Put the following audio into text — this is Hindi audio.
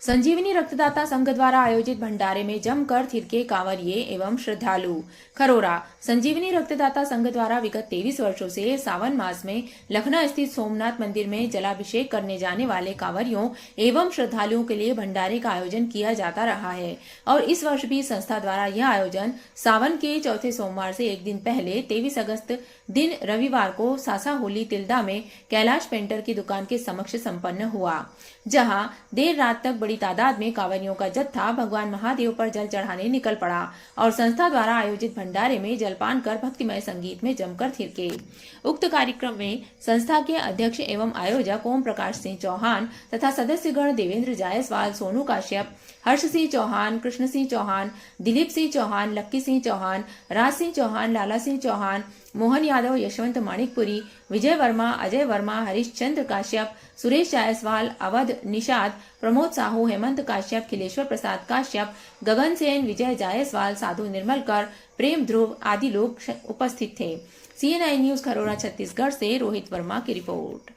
संजीवनी रक्तदाता संघ द्वारा आयोजित भंडारे में जमकर थिरके कांवरिये एवं श्रद्धालु। खरोरा संजीवनी रक्तदाता संघ द्वारा विगत 23 वर्षों से सावन मास में लखनऊ स्थित सोमनाथ मंदिर में जलाभिषेक करने जाने वाले कांवरियों एवं श्रद्धालुओं के लिए भंडारे का आयोजन किया जाता रहा है और इस वर्ष भी संस्था द्वारा यह आयोजन सावन के चौथे सोमवार से एक दिन पहले 23 अगस्त दिन रविवार को सासा होली तिल्दा में कैलाश पेंटर की दुकान के समक्ष संपन्न हुआ, जहां देर रात तक बड़ी तादाद में कांवरियों का जत्था भगवान महादेव पर जल चढ़ाने निकल पड़ा और संस्था द्वारा आयोजित भंडारे में जलपान कर भक्तिमय संगीत में जमकर थिरके। उक्त कार्यक्रम में संस्था के अध्यक्ष एवं आयोजक ओम प्रकाश सिंह चौहान तथा सदस्यगण देवेंद्र जायसवाल, सोनू काश्यप, हर्ष सिंह चौहान, कृष्ण सिंह चौहान, दिलीप सिंह चौहान, लक्की सिंह चौहान, राज सिंह चौहान, लाला सिंह चौहान, मोहन यादव, यशवंत माणिकपुरी, विजय वर्मा, अजय वर्मा, हरीशचंद्र काश्यप, सुरेश जायसवाल, अवध निषाद, प्रमोद साहू, हेमंत काश्यप, खिलेश्वर प्रसाद काश्यप, गगन सेन, विजय जायसवाल, साधु निर्मलकर, प्रेम ध्रुव आदि लोग उपस्थित थे। CNN न्यूज खरोरा छत्तीसगढ़ से रोहित वर्मा की रिपोर्ट।